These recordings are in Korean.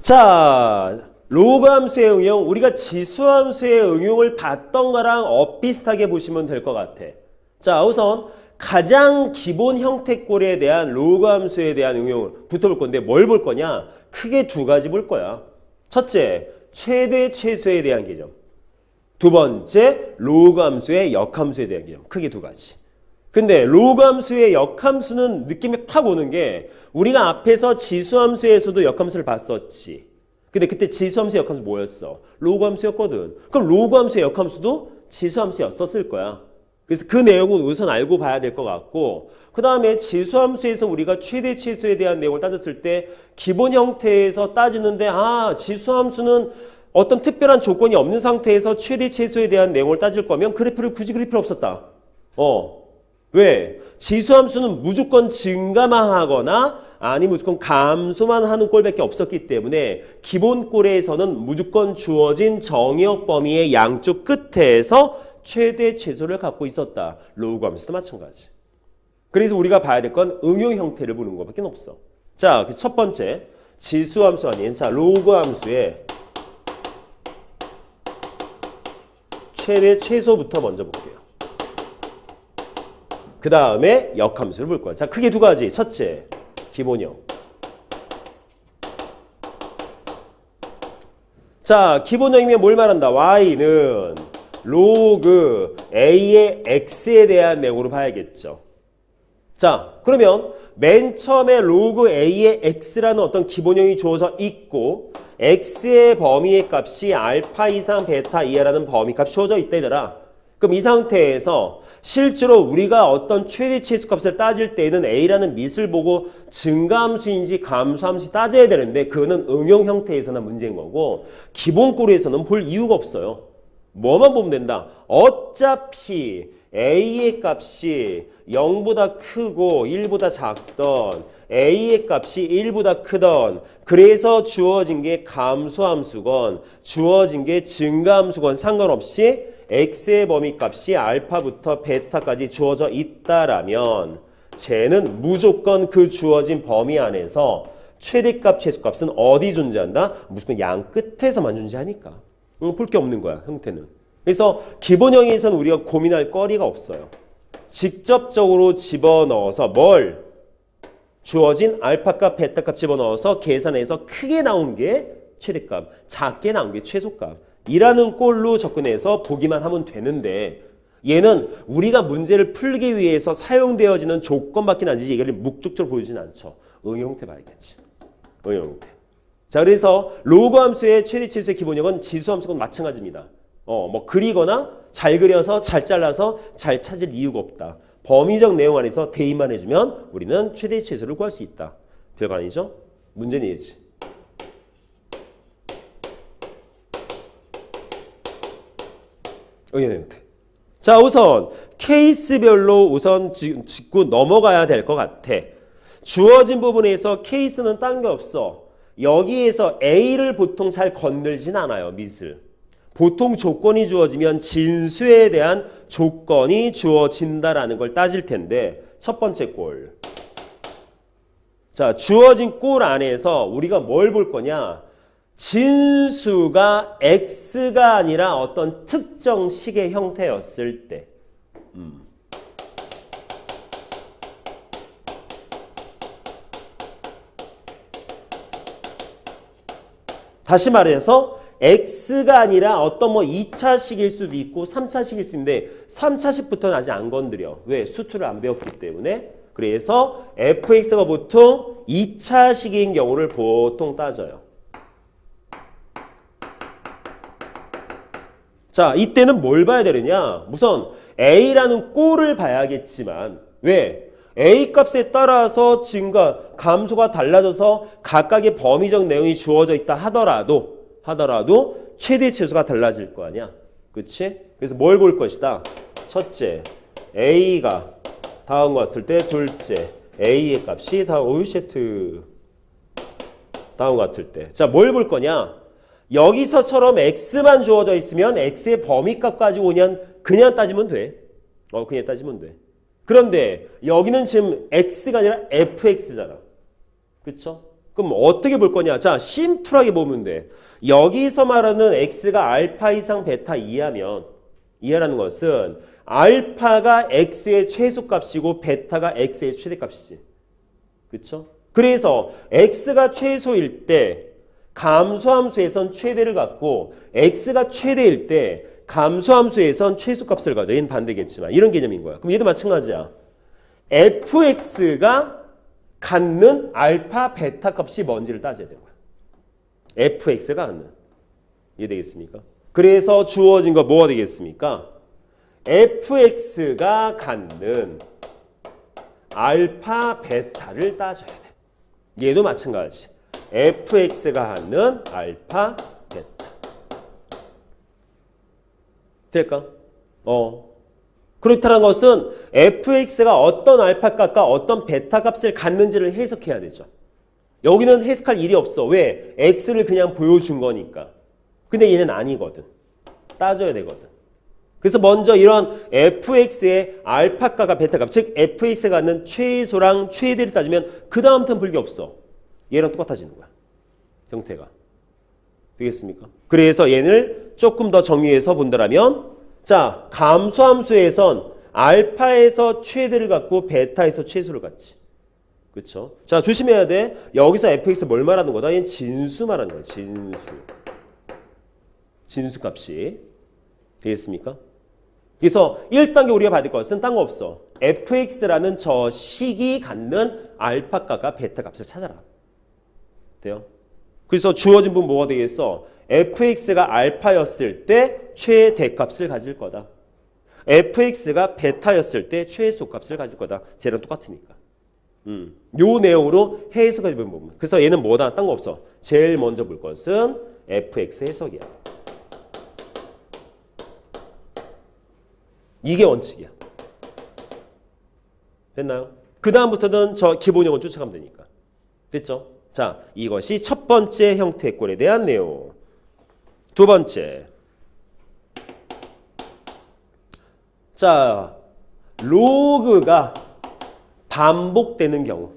자, 로그 함수의 응용, 우리가 지수 함수의 응용을 봤던 거랑 엇비슷하게 보시면 될 것 같아. 자, 우선 가장 기본 형태꼴에 대한 로그 함수에 대한 응용을 붙어볼 건데 뭘 볼 거냐? 크게 두 가지 볼 거야. 첫째, 최대 최소에 대한 개념. 두 번째, 로그 함수의 역함수에 대한 개념. 크게 두 가지. 근데 로그 함수의 역함수는 느낌이 팍 오는 게 우리가 앞에서 지수 함수에서도 역함수를 봤었지. 근데 그때 지수 함수의 역함수 뭐였어? 로그 함수였거든. 그럼 로그 함수의 역함수도 지수 함수였었을 거야. 그래서 그 내용은 우선 알고 봐야 될 것 같고, 그 다음에 지수 함수에서 우리가 최대 최소에 대한 내용을 따졌을 때 기본 형태에서 따지는데 지수 함수는 어떤 특별한 조건이 없는 상태에서 최대 최소에 대한 내용을 따질 거면 그래프를 굳이 그릴 필요 없었다. 왜? 지수함수는 무조건 증가만 하거나 아니 무조건 감소만 하는 꼴밖에 없었기 때문에 기본 꼴에서는 무조건 주어진 정의역 범위의 양쪽 끝에서 최대 최소를 갖고 있었다. 로그 함수도 마찬가지. 그래서 우리가 봐야 될 건 응용 형태를 보는 것밖에 없어. 자, 그래서 첫 번째 지수함수 아닌 로그 함수의 최대 최소부터 먼저 볼게요. 그 다음에 역함수를 볼 거야. 자, 크게 두 가지. 첫째, 기본형. 자, 기본형이면 뭘 말한다? y는 로그 a의 x에 대한 내용으로 봐야겠죠. 자, 그러면 맨 처음에 로그 a의 x라는 어떤 기본형이 주어져 있고 x의 범위의 값이 알파 이상 베타 이하라는 범위값이 주어져 있다 얘들아. 그럼 이 상태에서 실제로 우리가 어떤 최대 최소 값을 따질 때에는 a라는 밑을 보고 증가함수인지 감소함수인지 따져야 되는데 그거는 응용 형태에서는 문제인 거고 기본 꼴에서는 볼 이유가 없어요. 뭐만 보면 된다. 어차피 a의 값이 0보다 크고 1보다 작던 a의 값이 1보다 크던 그래서 주어진 게 감소함수건 주어진 게 증가함수건 상관없이 x의 범위값이 알파부터 베타까지 주어져 있다라면 쟤는 무조건 그 주어진 범위 안에서 최대값 최소값은 어디 존재한다? 무조건 양 끝에서만 존재하니까 볼 게 없는 거야 형태는. 그래서 기본형에서는 우리가 고민할 거리가 없어요. 직접적으로 집어넣어서 뭘? 주어진 알파값, 베타값 집어넣어서 계산해서 크게 나온 게 최대값, 작게 나온 게 최소값 이라는 꼴로 접근해서 보기만 하면 되는데 얘는 우리가 문제를 풀기 위해서 사용되어지는 조건밖에 안 되지 얘를 목적적으로 보여주진 않죠. 응용 형태 봐야겠지. 응용 형태. 자, 그래서 로그 함수의 최대 최소의 기본형은 지수 함수건 마찬가지입니다. 뭐 그리거나 잘 그려서 잘 잘라서 잘 찾을 이유가 없다. 범위적 내용 안에서 대입만 해주면 우리는 최대 최소를 구할 수 있다. 별거 아니죠? 문제는 얘지. 응용 형태. 자, 우선 케이스별로 우선 짚고 넘어가야 될 것 같아. 주어진 부분에서 케이스는 딴 게 없어. 여기에서 A를 보통 잘 건들진 않아요. 밑을. 보통 조건이 주어지면 진수에 대한 조건이 주어진다라는 걸 따질 텐데 첫 번째 꼴. 자, 주어진 꼴 안에서 우리가 뭘 볼 거냐? 진수가 x가 아니라 어떤 특정 식의 형태였을 때 다시 말해서 x가 아니라 어떤 뭐 2차식일 수도 있고 3차식일 수 있는데 3차식부터는 아직 안 건드려. 왜? 수투를 안 배웠기 때문에. 그래서 fx가 보통 2차식인 경우를 보통 따져요. 자, 이때는 뭘 봐야 되느냐? 우선 a라는 꼴을 봐야겠지만 왜? a 값에 따라서 증가, 감소가 달라져서 각각의 범위적 내용이 주어져 있다 하더라도 최대 최소가 달라질 거 아니야. 그치? 그래서 뭘 볼 것이다? 첫째, a가 다음과 같을 때 둘째, a의 값이 다음과 같을 때. 자, 뭘 볼 거냐? 여기서처럼 x만 주어져 있으면 x의 범위값 가지고 그냥 따지면 돼. 그냥 따지면 돼. 그런데 여기는 지금 x가 아니라 fx잖아. 그쵸? 그럼 어떻게 볼 거냐? 자, 심플하게 보면 돼. 여기서 말하는 x가 알파 이상 베타 이하면, 이하라는 것은 알파가 x의 최소값이고 베타가 x의 최대값이지. 그렇죠? 그래서 x가 최소일 때 감소함수에선 최대를 갖고 x가 최대일 때 감소함수에선 최소값을 가져. 얘는 반대겠지만 이런 개념인 거야. 그럼 얘도 마찬가지야. fx가 갖는 알파 베타 값이 뭔지를 따져야 되는 거야. fx가 갖는. 이해되겠습니까? 그래서 주어진 거 뭐가 되겠습니까? fx가 갖는 알파 베타를 따져야 돼. 얘도 마찬가지. fx가 갖는 알파 베타. 될까? 그렇다는 것은 fx가 어떤 알파 값과 어떤 베타 값을 갖는지를 해석해야 되죠. 여기는 해석할 일이 없어. 왜? x를 그냥 보여준 거니까. 근데 얘는 아니거든. 따져야 되거든. 그래서 먼저 이런 fx의 알파값과 베타값, 즉 fx가 갖는 최소랑 최대를 따지면 그 다음부터는 불교 없어. 얘랑 똑같아지는 거야. 형태가. 되겠습니까? 그래서 얘를 조금 더 정리해서 본다면, 자, 감소함수에선 알파에서 최대를 갖고 베타에서 최소를 갖지. 그렇죠? 자, 조심해야 돼. 여기서 fx 뭘 말하는 거다? 얘는 진수 말하는 거야. 진수 값이. 되겠습니까? 그래서 1단계 우리가 받을 것은 딴 거 없어. fx라는 저 식이 갖는 알파 값과 베타 값을 찾아라. 돼요? 그래서 주어진 부분 뭐가 되겠어? fx가 알파였을 때 최대값을 가질 거다. fx가 베타였을 때 최소값을 가질 거다. 쟤랑 똑같으니까. 요 내용으로 해석해 보면 부분. 그래서 얘는 뭐다? 딴 거 없어. 제일 먼저 볼 것은 fx 해석이야. 이게 원칙이야. 됐나요? 그 다음부터는 저 기본 용어 쫓아가면 되니까. 됐죠? 자, 이것이 첫 번째 형태의 꼴에 대한 내용. 두 번째. 자, 로그가 반복되는 경우.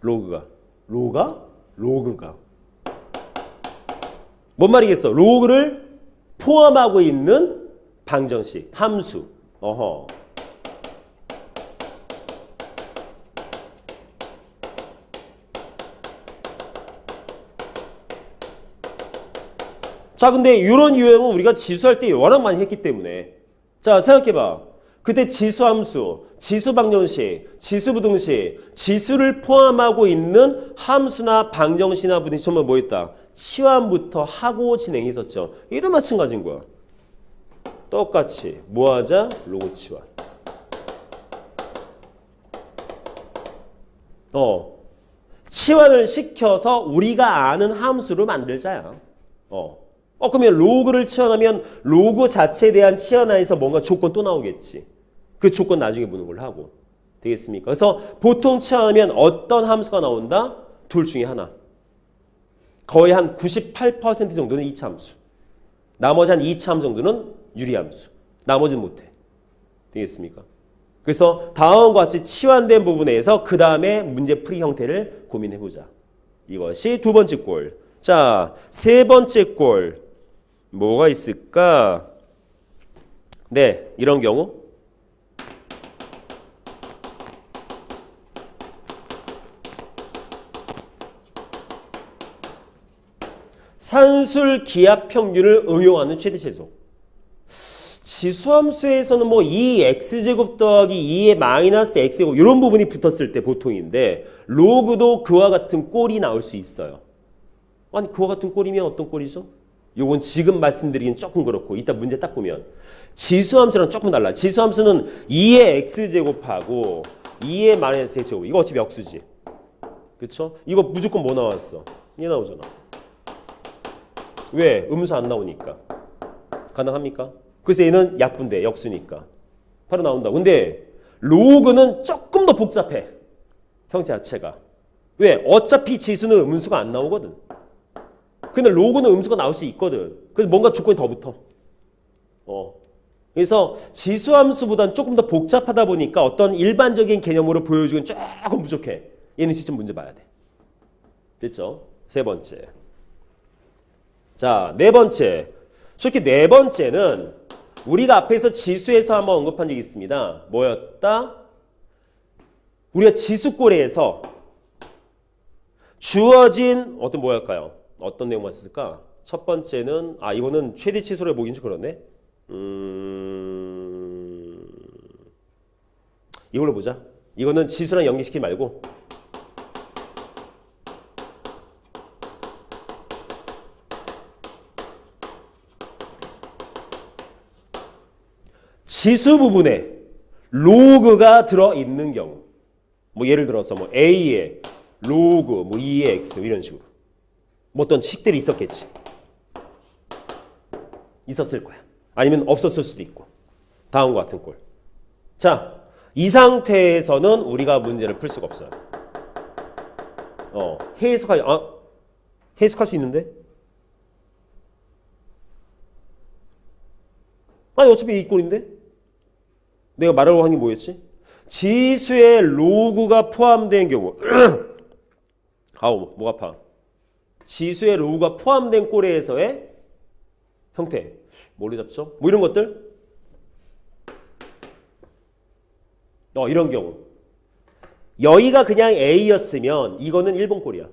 로그가. 뭔 말이겠어? 로그를 포함하고 있는 방정식, 함수. 자, 근데 이런 유형은 우리가 지수할 때 워낙 많이 했기 때문에. 자, 생각해봐. 그때 지수함수, 지수방정식, 지수부등식, 지수를 포함하고 있는 함수나 방정식이나 부등식 전부 뭐 있다? 치환부터 하고 진행했었죠. 얘도 마찬가지인 거야. 똑같이 뭐 하자? 로그 치환. 치환을 시켜서 우리가 아는 함수를 만들자야. 그러면 로그를 치환하면 로그 자체에 대한 치환하에서 뭔가 조건 또 나오겠지. 그 조건 나중에 보는 걸로 하고. 되겠습니까? 그래서 보통 치환하면 어떤 함수가 나온다? 둘 중에 하나. 거의 한 98% 정도는 2차 함수. 나머지 한 2차 함수 정도는 유리함수. 나머지는 못해. 되겠습니까? 그래서 다음과 같이 치환된 부분에서 그 다음에 문제풀이 형태를 고민해보자. 이것이 두 번째 꼴. 자, 세 번째 꼴. 뭐가 있을까? 네, 이런 경우. 산술 기하 평균을 응용하는 최대 최소. 지수함수에서는 뭐 2x제곱 더하기 2의 마이너스 x제곱 이런 부분이 붙었을 때 보통인데 로그도 그와 같은 꼴이 나올 수 있어요. 아니 그와 같은 꼴이면 어떤 꼴이죠? 요건 지금 말씀드리긴 조금 그렇고 이따 문제 딱 보면 지수함수랑 조금 달라. 지수함수는 2의 x제곱하고 2의 마이너스 x제곱 이거 어차피 역수지. 그쵸? 이거 무조건 뭐 나왔어? 얘 나오잖아. 왜? 음수 안 나오니까. 가능합니까? 그래서 얘는 약분돼. 역수니까. 바로 나온다. 근데 로그는 조금 더 복잡해. 형태 자체가. 왜? 어차피 지수는 음수가 안 나오거든. 근데 로그는 음수가 나올 수 있거든. 그래서 뭔가 조건이 더 붙어. 그래서 지수함수보다는 조금 더 복잡하다 보니까 어떤 일반적인 개념으로 보여주기는 조금 부족해. 얘는 시점 문제 봐야 돼. 됐죠? 세 번째. 자, 네 번째. 솔직히 네 번째는 우리가 앞에서 지수에서 한번 언급한 적이 있습니다. 뭐였다? 우리가 지수꼴에서 주어진 어떤 뭐였까요? 어떤 내용만 썼을까? 첫 번째는 이거는 최대치수를 보긴 좀 그렇네. 이걸로 보자. 이거는 지수랑 연계시키지 말고 지수 부분에 로그가 들어있는 경우, 뭐 예를 들어서 뭐 A에 로그, 뭐 2의 X 이런 식으로 뭐 어떤 식들이 있었겠지. 있었을 거야. 아니면 없었을 수도 있고. 다음과 같은 꼴. 자, 이 상태에서는 우리가 문제를 풀 수가 없어요. 해석할 수 있는데? 아니 어차피 이 꼴인데? 내가 말하려고 하는 게 뭐였지? 지수의 로그가 포함된 경우 목 아파. 지수의 로그가 포함된 꼴에서의 형태 뭘로 잡죠? 뭐 이런 것들? 이런 경우 여기가 그냥 A였으면 이거는 1번 꼴이야.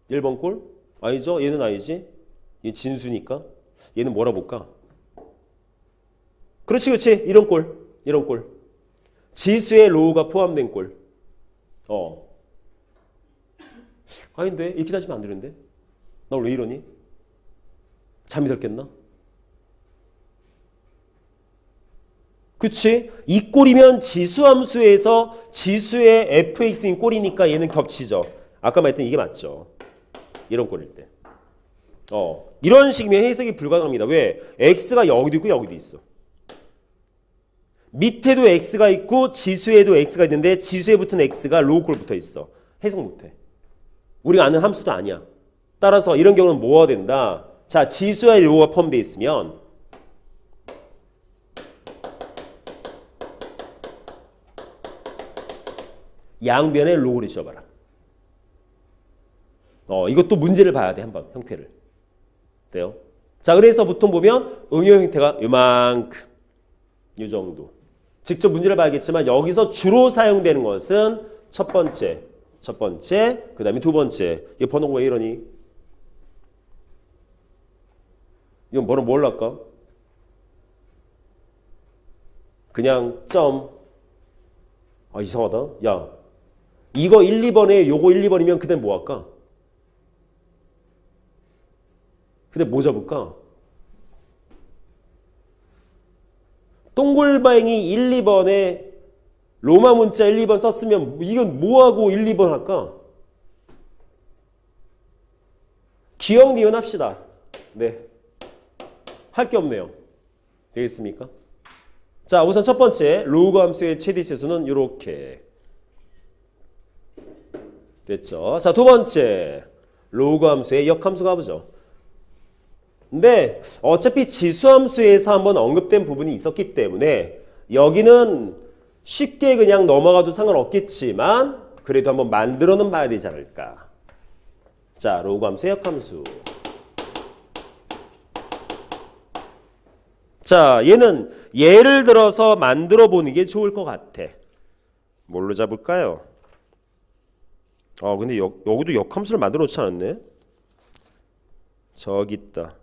1번 꼴? 아니죠? 얘는 아니지? 얘 진수니까 얘는 뭐라 볼까? 그렇지 이런 꼴 이런 꼴 지수의 로우가 포함된 꼴 아닌데 이렇게 따지면 안 되는데 나 왜 이러니? 잠이 덜 깼나? 그치? 이 꼴이면 지수함수에서 지수의 fx인 꼴이니까 얘는 겹치죠. 아까 말했던 이게 맞죠. 이런 꼴일 때 이런 식이면 해석이 불가능합니다. 왜? x가 여기도 있고 여기도 있어. 밑에도 x가 있고 지수에도 x가 있는데 지수에 붙은 x가 로우꼴 붙어 있어. 해석 못해. 우리가 아는 함수도 아니야. 따라서 이런 경우는 뭐가 된다? 자, 지수와 로우가 포함되어 있으면 양변에 로우를 지어봐라. 이것도 문제를 봐야 돼. 한번 형태를. 돼요? 자, 그래서 보통 보면 응용 형태가 요만큼 이 정도. 직접 문제를 봐야겠지만 여기서 주로 사용되는 것은 첫 번째, 그 다음에 두 번째. 이 번호가 왜 이러니? 이건 번호 뭘 할까? 그냥 점. 이상하다. 야, 이거 1, 2번에 요거 1, 2번이면 그때 뭐 할까? 그때 뭐 잡을까? 동글뱅이 1, 2번에 로마 문자 1, 2번 썼으면 이건 뭐하고 1, 2번 할까? 기억 니은 합시다. 네. 할 게 없네요. 되겠습니까? 자, 우선 첫 번째 로그 함수의 최대치수는 이렇게 됐죠. 자, 두 번째 로그 함수의 역함수 가보죠. 근데 어차피 지수함수에서 한번 언급된 부분이 있었기 때문에 여기는 쉽게 그냥 넘어가도 상관없겠지만 그래도 한번 만들어는 봐야 되지 않을까. 자, 로그 함수의 역함수. 자, 얘는 예를 들어서 만들어 보는 게 좋을 것 같아. 뭘로 잡을까요? 근데 여기도 역함수를 만들어 놓지 않았네. 저기 있다.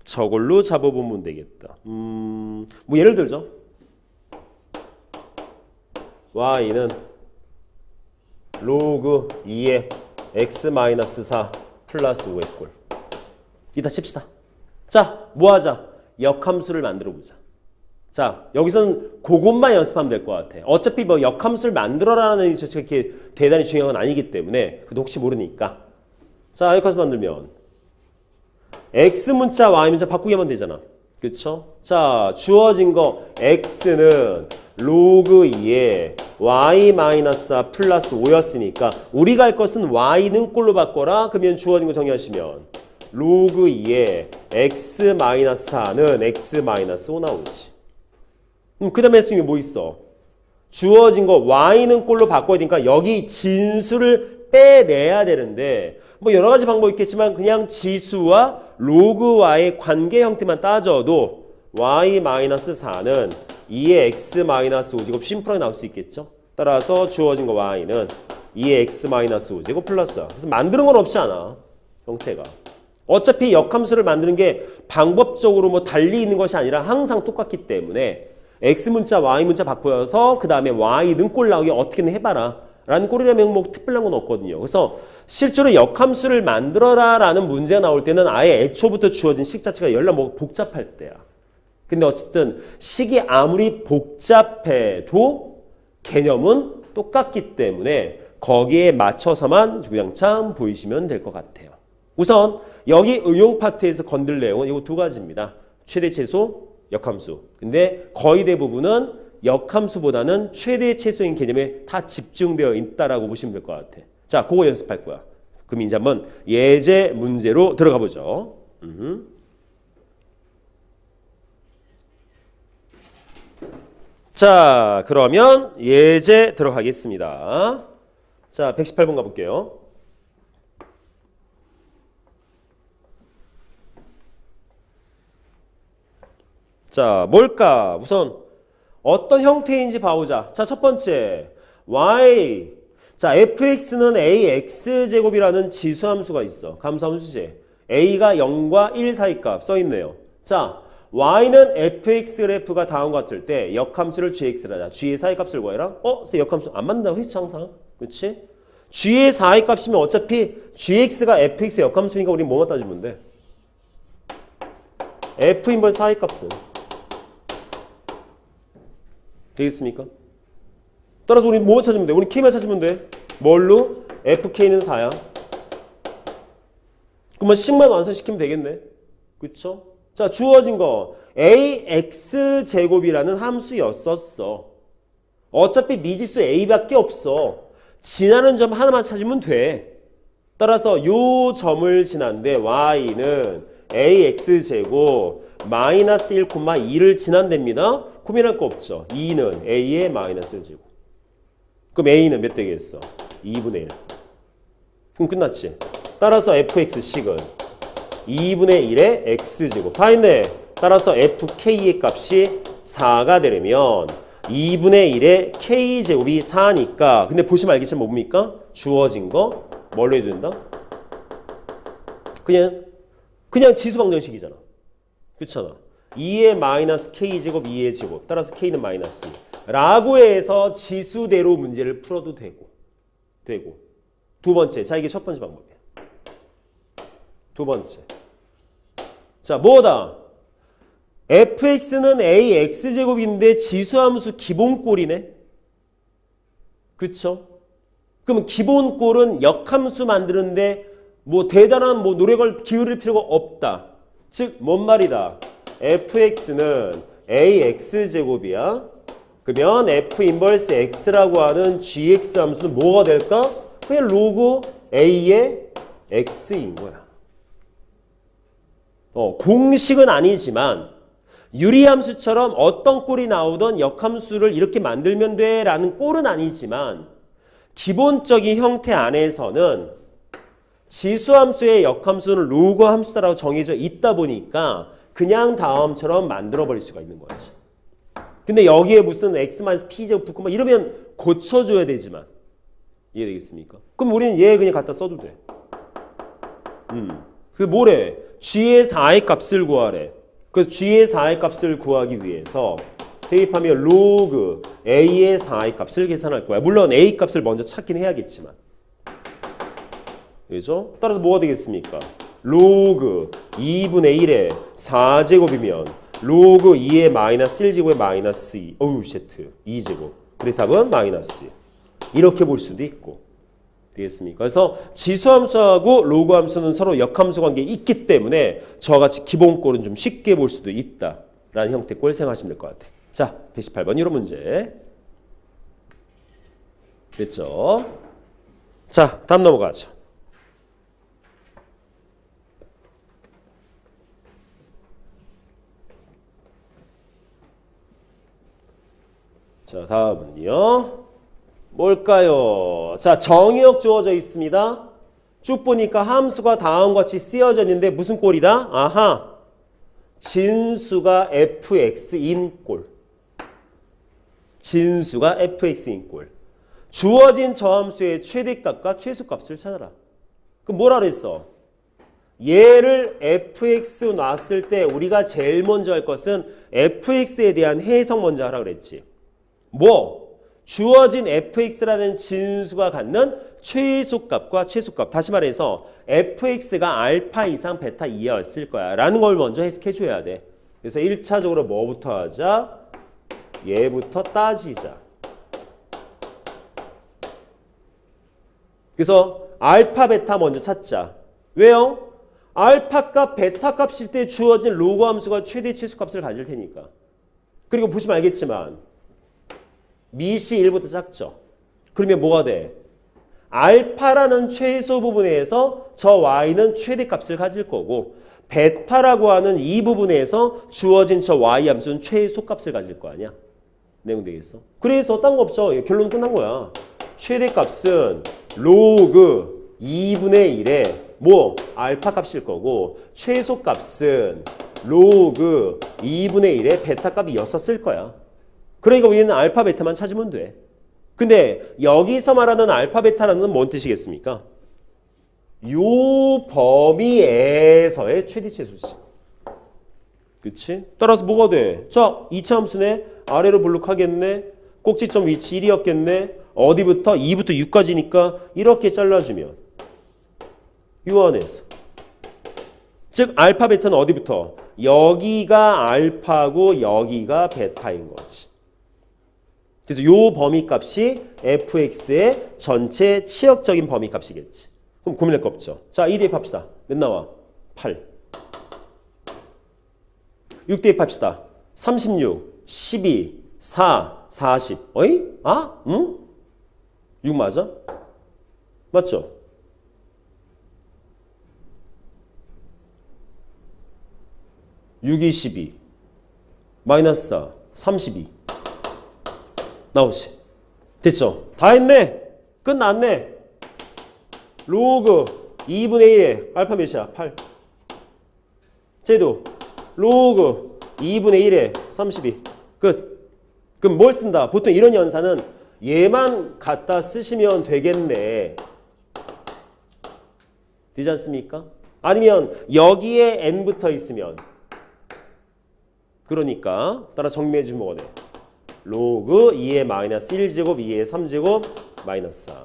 저걸로 잡아보면 되겠다. 뭐 예를 들죠. y는 로그 2의 x-4 플러스 5의 꼴. 이따 칩시다. 자, 뭐 하자? 역함수를 만들어 보자. 자, 여기서는 그것만 연습하면 될 것 같아. 어차피 뭐 역함수를 만들어라는 게 그렇게 대단히 중요한 건 아니기 때문에 그래도 혹시 모르니까. 자, 역함수 만들면 x 문자, y 문자 바꾸기만 되잖아. 그쵸? 자, 주어진 거 x는 로그 2에 y-4 플러스 5였으니까 우리가 할 것은 y는 꼴로 바꿔라. 그러면 주어진 거 정리하시면 로그 2에 x-4는 x-5 나오지. 그 다음에 수능이 뭐 있어? 주어진 거 y는 꼴로 바꿔야 되니까 여기 진수를 빼내야 되는데 뭐 여러 가지 방법이 있겠지만 그냥 지수와 로그와의 관계 형태만 따져도 y-4는 2의 x-5제곱 심플하게 나올 수 있겠죠. 따라서 주어진 거 y는 2의 x-5제곱 플러스. 그래서 만드는 건 없지 않아. 형태가. 어차피 역함수를 만드는 게 방법적으로 뭐 달리 있는 것이 아니라 항상 똑같기 때문에 x 문자, y 문자 바꾸어서 그 다음에 y 능꼴 나오게 어떻게든 해봐라 라는 꼴이라면 뭐 특별한 건 없거든요. 그래서 실제로 역함수를 만들어라 라는 문제가 나올 때는 아예 애초부터 주어진 식 자체가 열나 뭐 복잡할 때야. 근데 어쨌든 식이 아무리 복잡해도 개념은 똑같기 때문에 거기에 맞춰서만 주구장창 보이시면 될 것 같아요. 우선 여기 응용 파트에서 건들 내용은 이 두 가지입니다. 최대 최소, 역함수. 근데 거의 대부분은 역함수보다는 최대 최소인 개념에 다 집중되어 있다라고 보시면 될 것 같아. 자, 그거 연습할 거야. 그럼 이제 한번 예제 문제로 들어가 보죠. 자, 그러면 예제 들어가겠습니다. 자, 118번 가볼게요. 자, 뭘까? 우선 어떤 형태인지 봐보자. 자, 첫 번째 y. 자, fx는 ax제곱이라는 지수함수가 있어. 감수함수지. a가 0과 1 사이 값 써있네요. 자, y는 fx 그래프가 다음과 같을 때 역함수를 gx를 하자. g의 사이 값을 구해라. 그래서 역함수 안 맞는다고 했지 항상. 그렇지? g의 사이 값이면 어차피 gx가 fx의 역함수니까 우리 뭐만 따지면 돼? f 인벌 사이 값은 되겠습니까? 따라서 우리 뭐만 찾으면 돼? 우리 k만 찾으면 돼. 뭘로? fk는 4야. 그러면 식만 완성시키면 되겠네. 그쵸? 자, 주어진 거 ax제곱이라는 함수였었어. 어차피 미지수 a밖에 없어. 지나는 점 하나만 찾으면 돼. 따라서 요 점을 지난데 y는 ax제곱 마이너스 1,2를 지난답니다. 고민할 거 없죠. 2는 a의 마이너스 1제곱. 그럼 a는 몇 되겠어? 2분의 1. 그럼 끝났지. 따라서 fx식은 2분의 1의 x제곱. 다 했네. 따라서 fk의 값이 4가 되려면 2분의 1의 k제곱이 4니까 근데 보시면 알겠지만 뭡니까? 주어진 거 뭘로 해도 된다? 그냥 지수 방정식이잖아. 그렇잖아. 2의 마이너스 k제곱 2의 제곱. 따라서 k는 마이너스 2. 라고 해서 지수대로 문제를 풀어도 되고. 두 번째. 자, 이게 첫 번째 방법이야. 두 번째. 자, 뭐다? fx는 ax제곱인데 지수함수 기본꼴이네. 그쵸? 그럼 기본꼴은 역함수 만드는데 뭐 대단한 뭐 노력을 기울일 필요가 없다. 즉, 뭔 말이다? fx는 ax제곱이야. 그러면 f 인버스 x라고 하는 gx 함수는 뭐가 될까? 그냥 로그 a의 x인 거야. 공식은 아니지만 유리함수처럼 어떤 꼴이 나오던 역함수를 이렇게 만들면 돼 라는 꼴은 아니지만 기본적인 형태 안에서는 지수함수의 역함수는 로그 함수다라고 정해져 있다 보니까 그냥 다음처럼 만들어버릴 수가 있는 거지. 근데 여기에 무슨 x-p제곱 붙고 이러면 고쳐줘야 되지만 이해되겠습니까? 그럼 우리는 얘 그냥 갖다 써도 돼. 그 뭐래? g의 4의 값을 구하래. 그래서 g의 4의 값을 구하기 위해서 대입하면 로그 a의 4의 값을 계산할 거야. 물론 a 값을 먼저 찾긴 해야겠지만. 그죠? 따라서 뭐가 되겠습니까? 로그 2분의 1의 4제곱이면 로그 2의 마이너스 1제곱의 마이너스 2. 어우, 쉐트. 2제곱. 그래서 답은 마이너스 2. 이렇게 볼 수도 있고. 되겠습니까? 그래서 지수함수하고 로그함수는 서로 역함수 관계에 있기 때문에 저와 같이 기본꼴은 좀 쉽게 볼 수도 있다라는 형태의 꼴 생각하시면 될 것 같아요. 자, 118번 이런 문제. 됐죠? 자, 다음 넘어가죠. 자, 다음은요. 뭘까요? 자, 정의역 주어져 있습니다. 쭉 보니까 함수가 다음과 같이 쓰여져 있는데 무슨 꼴이다? 아하. 진수가 fx인 꼴. 진수가 fx인 꼴. 주어진 저 함수의 최대값과 최소값을 찾아라. 그럼 뭐라 그랬어? 얘를 fx 놨을 때 우리가 제일 먼저 할 것은 fx에 대한 해석 먼저 하라 그랬지. 뭐? 주어진 fx라는 진수가 갖는 최소값과 최소값. 다시 말해서 fx가 알파 이상 베타 이하였을 거야 라는 걸 먼저 해석해 줘야 돼. 그래서 1차적으로 뭐부터 하자? 얘부터 따지자. 그래서 알파 베타 먼저 찾자. 왜요? 알파 값 베타 값일 때 주어진 로그 함수가 최대 최소값을 가질 테니까. 그리고 보시면 알겠지만 미시 1보다 작죠. 그러면 뭐가 돼? 알파라는 최소 부분에서 저 y는 최대값을 가질 거고 베타라고 하는 이 부분에서 주어진 저 y 함수는 최소값을 가질 거 아니야. 내용 되겠어? 그래서 딴 거 없어. 결론 끝난 거야. 최대값은 로그 2분의 1에 뭐? 알파 값일 거고 최소값은 로그 2분의 1에 베타 값이었을 거야. 그러니까 우리는 알파 베타만 찾으면 돼. 근데 여기서 말하는 알파 베타라는 건 뭔 뜻이겠습니까? 요 범위에서의 최대 최소치. 그치? 따라서 뭐가 돼? 자, 2차 함수네. 아래로 블록하겠네. 꼭지점 위치 1이었겠네. 어디부터? 2부터 6까지니까 이렇게 잘라주면 요 안에서. 즉 알파 베타는 어디부터? 여기가 알파고 여기가 베타인 거지. 그래서 요 범위값이 fx의 전체 치역적인 범위값이겠지. 그럼 고민할 거 없죠. 자, 2 대입합시다. 몇 나와? 8. 6 대입합시다. 36, 12, 4, 40. 어이? 아? 응? 6 맞아? 맞죠? (6, 22) 마이너스 4, 32 나오지. 됐죠? 다 했네. 끝났네. 로그 2분의 1에 알파 몇이야? 8. 쟤도 로그 2분의 1에 32. 끝. 그럼 뭘 쓴다? 보통 이런 연산은 얘만 갖다 쓰시면 되겠네. 되지 않습니까? 아니면 여기에 n 붙어 있으면 그러니까 따라 정리해 주면 뭐가 돼? 로그 2의 마이너스 1제곱 2의 3제곱 마이너스 3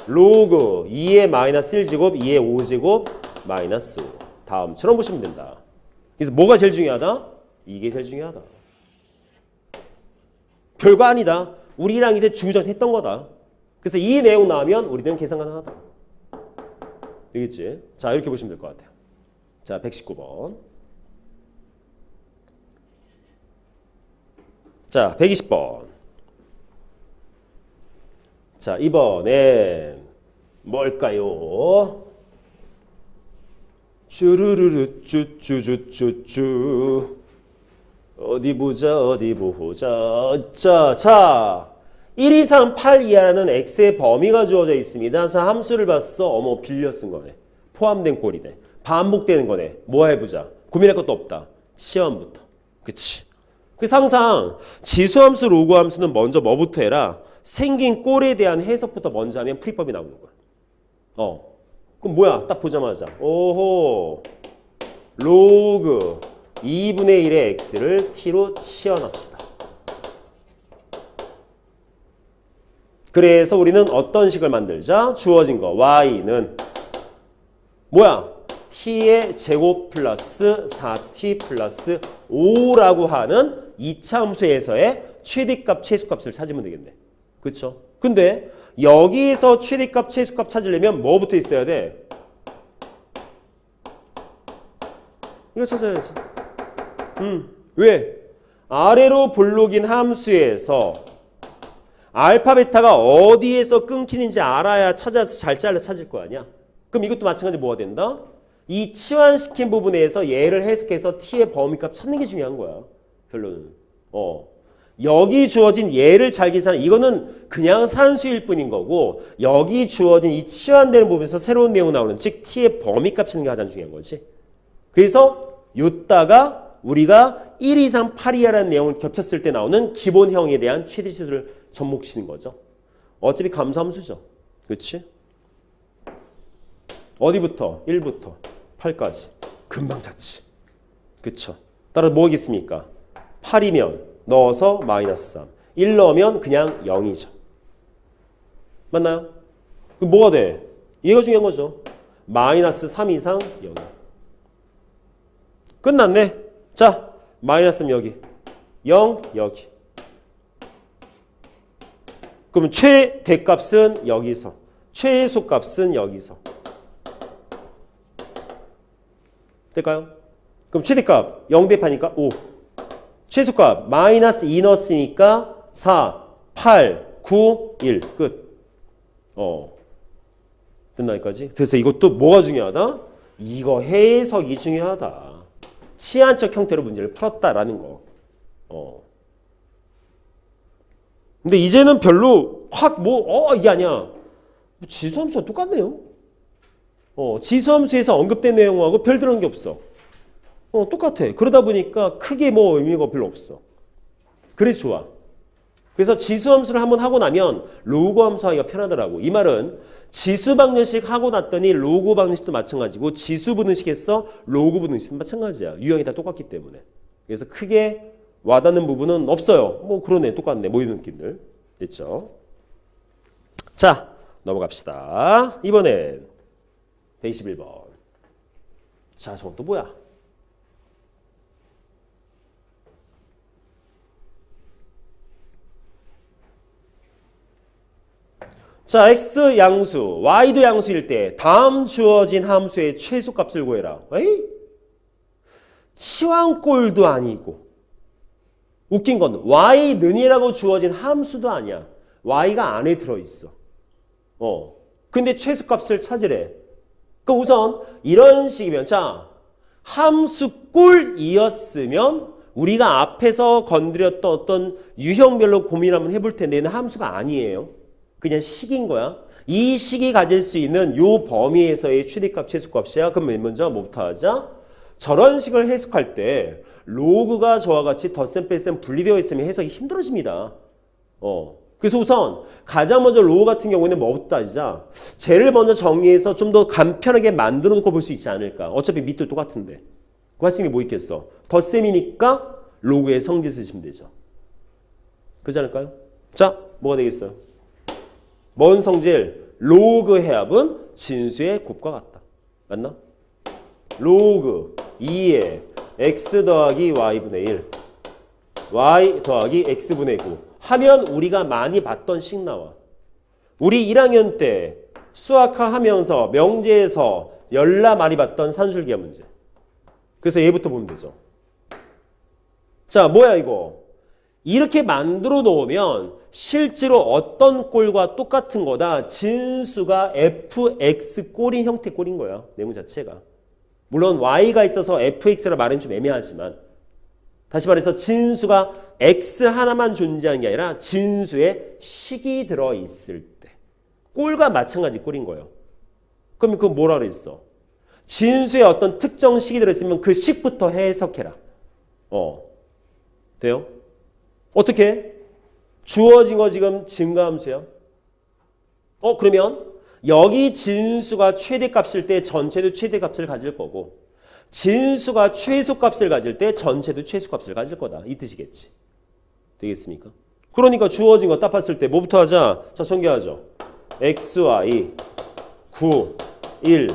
로그 2의 마이너스 1제곱 2의 5제곱 마이너스 5 다음처럼 보시면 된다. 그래서 뭐가 제일 중요하다? 이게 제일 중요하다. 별거 아니다. 우리랑 이제 중요할 했던 거다. 그래서 이 내용 나오면 우리는 계산 가능하다. 되겠지? 자, 이렇게 보시면 될 것 같아요. 자, 119번. 자, 120번. 자, 이번엔 뭘까요? 쭈루루루 쭈쭈쭈쭈쭈 어디 보자. 자, 1, 2, 3, 8 이하라는 x의 범위가 주어져 있습니다. 자, 함수를 봤어. 어머, 빌려 쓴 거네. 포함된 꼴이네. 반복되는 거네. 뭐 해보자. 고민할 것도 없다. 치환부터. 그치? 그래서 항상 지수함수, 로그함수는 먼저 뭐부터 해라? 생긴 꼴에 대한 해석부터 먼저 하면 풀이법이 나오는 거야. 그럼 뭐야? 딱 보자마자. 오호. 로그 2분의 1의 x를 t로 치환합시다. 그래서 우리는 어떤 식을 만들자? 주어진 거 y는 뭐야? t의 제곱 플러스 4t 플러스 5라고 하는 2차 함수에서의 최대값, 최소값을 찾으면 되겠네. 그렇죠? 근데 여기에서 최대값, 최소값 찾으려면 뭐부터 있어야 돼? 이거 찾아야지. 왜? 아래로 블록인 함수에서 알파, 베타가 어디에서 끊기는지 알아야 찾아서 잘 잘라 찾을 거 아니야? 그럼 이것도 마찬가지로 뭐가 된다? 이 치환시킨 부분에서 얘를 해석해서 t의 범위값 찾는 게 중요한 거야. 결론은. 여기 주어진 얘를 잘 계산하는 이거는 그냥 산수일 뿐인 거고 여기 주어진 이 치환되는 부분에서 새로운 내용 나오는 즉 t의 범위값 찾는 게 가장 중요한 거지. 그래서 요따가 우리가 1 이상 8 이하라는 내용을 겹쳤을 때 나오는 기본형에 대한 최대치수를 접목시키는 거죠. 어차피 감소함수죠. 그렇지? 어디부터? 1부터 8까지. 금방 찾지. 그쵸? 따라서 뭐겠습니까? 8이면 넣어서 마이너스 3. 1 넣으면 그냥 0이죠. 맞나요? 그럼 뭐가 돼? 얘가 중요한 거죠. 마이너스 3 이상 0. 끝났네. 자, 마이너스 3 여기. 0 여기. 그러면 최대값은 여기서. 최소값은 여기서. 될까요? 그럼 최대값 0 대입하니까 5. 최소값 마이너스 2 넣었으니까 4, 8, 9, 1. 끝. 됐나 여기까지? 그래서 이것도 뭐가 중요하다? 이거 해석이 중요하다. 치안적 형태로 문제를 풀었다라는 거. 근데 이제는 별로 확 이게 아니야. 지수함수가 똑같네요. 지수함수에서 언급된 내용하고 별 다른 게 없어. 똑같아. 그러다 보니까 크게 의미가 별로 없어. 그래서 좋아. 그래서 지수함수를 한번 하고 나면 로그 함수 하기가 편하더라고. 이 말은 지수 방정식 하고 났더니 로그 방정식도 마찬가지고 지수 분식에서 로그 분식도 마찬가지야. 유형이 다 똑같기 때문에. 그래서 크게 와닿는 부분은 없어요. 그러네. 똑같네. 이런 느낌들. 됐죠? 자, 넘어갑시다. 이번엔 121번. 자, 저건 또 뭐야? 자, x 양수, y도 양수일 때 다음 주어진 함수의 최소값을 구해라. 에이? 치환꼴도 아니고 웃긴 건 y는이라고 주어진 함수도 아니야. y가 안에 들어있어. 근데 최소값을 찾으래. 그럼 우선 이런 식이면 자, 함수꼴이었으면 우리가 앞에서 건드렸던 어떤 유형별로 고민 한번 해볼 텐데 얘는 함수가 아니에요. 그냥 식인 거야. 이 식이 가질 수 있는 요 범위에서의 최대값, 최소값이야. 그럼 맨 먼저 뭐부터 하자? 저런 식을 해석할 때 로그가 저와 같이 덧셈 뺄셈 분리되어 있으면 해석이 힘들어집니다. 그래서 우선 가장 먼저 로그 같은 경우에는 뭐부터 따지자? 쟤를 먼저 정리해서 좀 더 간편하게 만들어 놓고 볼 수 있지 않을까? 어차피 밑도 똑같은데. 그 할 수 있는 게 뭐 있겠어? 덧셈이니까 로그의 성질 쓰시면 되죠. 그렇지 않을까요? 자, 뭐가 되겠어요? 뭔 성질? 로그 해합은 진수의 곱과 같다. 맞나? 로그 2에 x 더하기 y분의 1 y 더하기 x분의 9 하면 우리가 많이 봤던 식 나와. 우리 1학년 때 수학화 하면서 명제에서 열나 많이 봤던 산술기하 문제. 그래서 얘부터 보면 되죠. 자, 뭐야 이거? 이렇게 만들어 놓으면 실제로 어떤 꼴과 똑같은 거다. 진수가 fx 꼴인 형태 꼴인 거야. 내용 자체가. 물론 y가 있어서 fx라 말은 좀 애매하지만 다시 말해서 진수가 x 하나만 존재하는 게 아니라 진수에 식이 들어있을 때 꼴과 마찬가지 꼴인 거예요. 그럼 그건 뭐라 그랬어? 진수에 어떤 특정 식이 들어있으면 그 식부터 해석해라. 돼요? 어떻게? 주어진 거 지금 증가함수야. 그러면 여기 진수가 최대값일 때 전체도 최대값을 가질 거고 진수가 최소값을 가질 때 전체도 최소값을 가질 거다. 이 뜻이겠지. 되겠습니까? 그러니까 주어진 거 딱 봤을 때 뭐부터 하자? 자, 전개하죠. xy 9, 1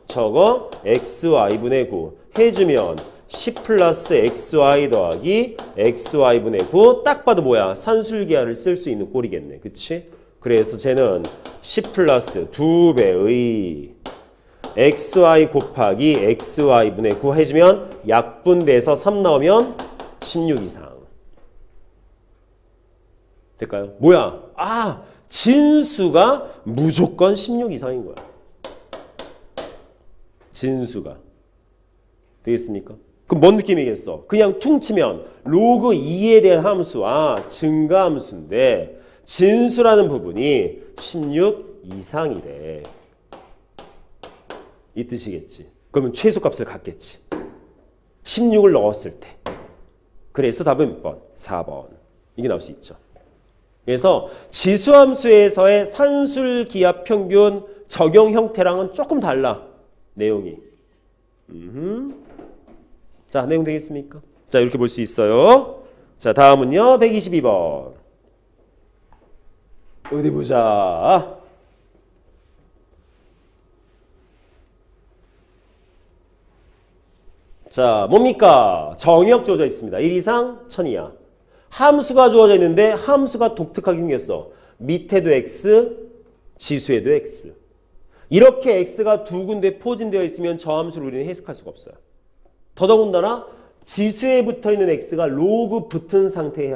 저거 xy분의 9 해주면 10 플러스 xy 더하기 xy분의 9 딱 봐도 뭐야? 산술기하를 쓸 수 있는 꼴이겠네. 그치? 그래서 쟤는 10 플러스 2배의 xy 곱하기 xy분의 9 해주면 약분돼서 3 나오면 16 이상. 될까요? 뭐야? 진수가 무조건 16 이상인 거야. 진수가. 되겠습니까? 그럼 뭔 느낌이겠어? 그냥 퉁치면 로그 2에 대한 함수와 증가함수인데 진수라는 부분이 16 이상이래. 이 뜻이겠지. 그러면 최소값을 갖겠지. 16을 넣었을 때. 그래서 답은 몇 번? 4번. 이게 나올 수 있죠. 그래서 지수함수에서의 산술기압 평균 적용 형태랑은 조금 달라. 내용이. 자, 내용 되겠습니까? 자, 이렇게 볼 수 있어요. 자, 다음은요. 122번. 어디 보자. 자, 뭡니까? 정의역 주어져 있습니다. 1 이상 1000 이하. 함수가 주어져 있는데 함수가 독특하게 생겼어. 밑에도 x, 지수에도 x. 이렇게 x가 두 군데 포진되어 있으면 저 함수를 우리는 해석할 수가 없어요. 더더군다나 지수에 붙어있는 x가 로그 붙은 상태에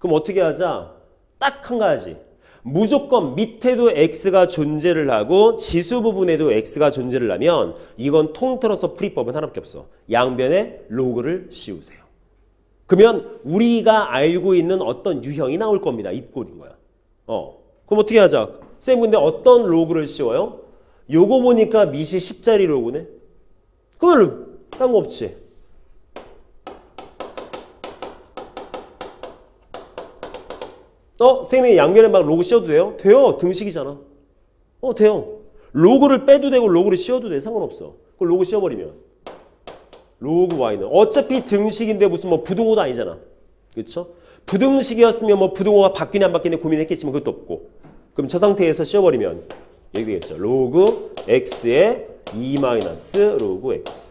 그럼 어떻게 하자? 딱 한 가지. 무조건 밑에도 x가 존재를 하고 지수 부분에도 x가 존재를 하면 이건 통틀어서 풀이법은 하나밖에 없어. 양변에 로그를 씌우세요. 그러면 우리가 알고 있는 어떤 유형이 나올 겁니다. 이 꼴인 거야. 그럼 어떻게 하자? 쌤 근데 어떤 로그를 씌워요? 요거 보니까 밑이 10짜리 로그네. 그러면 딴 거 없지. 쌤이 양변에 막 로그 씌워도 돼요? 돼요. 등식이잖아. 돼요. 로그를 빼도 되고 로그를 씌워도 돼. 상관없어. 그걸 로그 씌워버리면. 로그 y는 어차피 등식인데 무슨 뭐 부등호도 아니잖아. 그렇죠? 부등식이었으면 뭐 부등호가 바뀌냐 안 바뀌냐 고민했겠지만 그것도 없고. 그럼 저 상태에서 씌워버리면 여기 되겠죠. 로그 x에 2 마이너스 로그 x.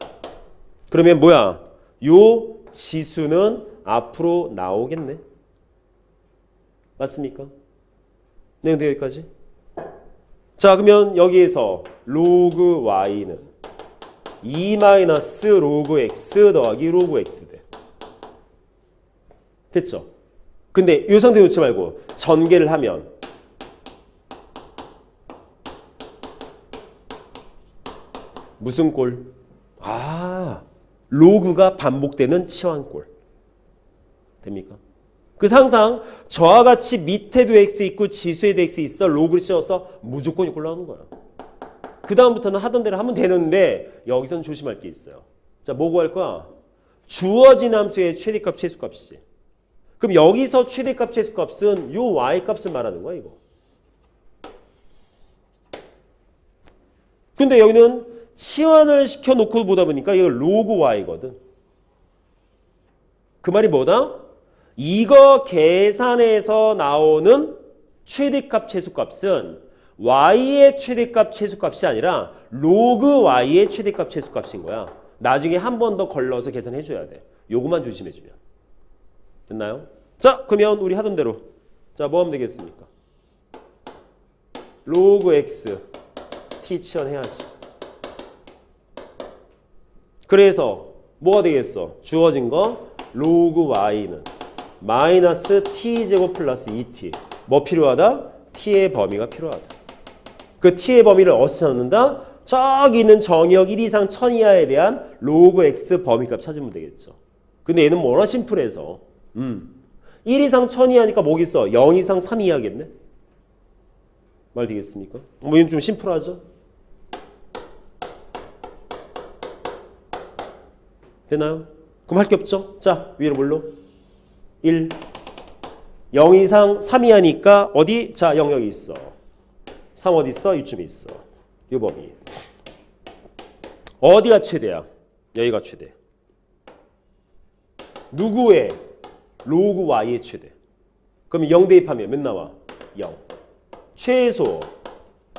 그러면 뭐야? 요 지수는 앞으로 나오겠네. 맞습니까? 내용 여기까지. 자, 그러면 여기에서 로그 y는 2 마이너스 로그 x 더하기 로그 x 돼. 됐죠? 근데 이 상태 놓지 말고 전개를 하면 무슨 꼴? 로그가 반복되는 치환꼴. 됩니까? 그래서 항상 저와 같이 밑에도 x 있고 지수에도 x 있어. 로그를 씌워서 무조건 이꼴 나오는 거야. 그 다음부터는 하던 대로 하면 되는데 여기서는 조심할 게 있어요. 자, 뭐 구할 거야? 주어진 함수의 최대값, 최소값이지. 그럼 여기서 최대값, 최소값은 요 y값을 말하는 거야, 이거. 근데 여기는 치환을 시켜놓고 보다 보니까 이거 로그 y거든. 그 말이 뭐다? 이거 계산해서 나오는 최대값, 최소값은 y의 최대값, 최소값이 아니라 로그 y의 최대값, 최소값인 거야. 나중에 한 번 더 걸러서 계산해 줘야 돼. 요거만 조심해 주면. 됐나요? 자, 그러면 우리 하던 대로. 자, 뭐 하면 되겠습니까? 로그 x t 치환해야지. 그래서 뭐가 되겠어? 주어진 거 로그 y는 마이너스 t제곱 플러스 2t. 뭐 필요하다? t의 범위가 필요하다. 그 t의 범위를 어디서 찾는다? 저기 있는 정의역 1 이상 1000 이하에 대한 로그 x 범위값 찾으면 되겠죠. 근데 얘는 워낙 심플해서 1 이상 1000 이하니까 뭐겠어? 0 이상 3 이하겠네? 말 되겠습니까? 뭐 얘는 좀 심플하죠? 되나요? 그럼 할 게 없죠? 자, 위로 뭘로? 1. 0 이상 3 이하니까 어디? 자, 0 여기 있어. 3 어디 있어? 이쯤에 있어. 이 범위. 어디가 최대야? 여기가 최대. 누구의? 로그 y의 최대. 그럼 0 대입하면 몇 나와? 0. 최소.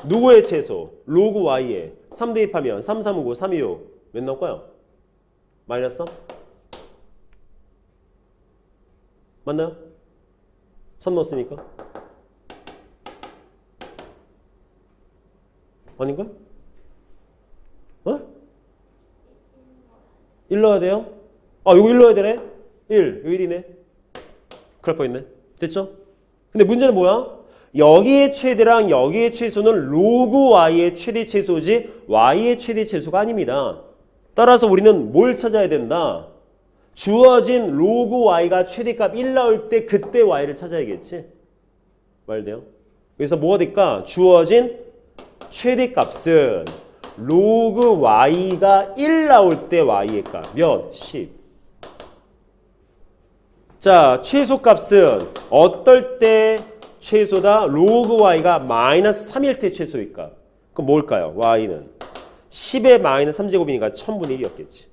누구의 최소? 로그 y의. 3 대입하면 3, 3, 5, 3, 2, 5. 몇 나올까요? 마이너스 3? 맞나요? 3 넣었으니까? 아닌가? 1 넣어야 돼요? 요거 1 넣어야 되네? 1, 여기 1이네. 그럴 뻔했네. 됐죠? 근데 문제는 뭐야? 여기의 최대랑 여기의 최소는 로그 y의 최대 최소지 y의 최대 최소가 아닙니다. 따라서 우리는 뭘 찾아야 된다? 주어진 로그 y가 최대값 1 나올 때 그때 y를 찾아야겠지. 말돼요? 그래서 뭐가 될까? 주어진 최대값은 로그 y가 1 나올 때 y의 값 몇? 10. 자, 최소값은 어떨 때 최소다? 로그 y가 마이너스 3일 때 최소일까? 그럼 뭘까요? y는 10의 마이너스 3제곱이니까 1000분의 1이었겠지.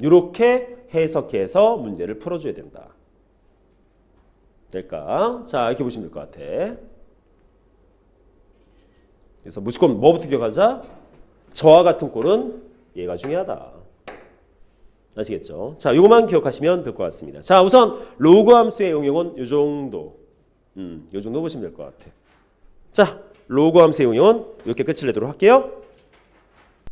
이렇게 해석해서 문제를 풀어줘야 된다. 될까? 자, 이렇게 보시면 될 것 같아. 그래서 무조건 뭐부터 기억하자? 저와 같은 꼴은 얘가 중요하다. 아시겠죠? 자, 이거만 기억하시면 될 것 같습니다. 자, 우선 로그 함수의 응용은 이 정도. 요 정도 보시면 될 것 같아. 자, 로그 함수의 응용은 이렇게 끝을 내도록 할게요.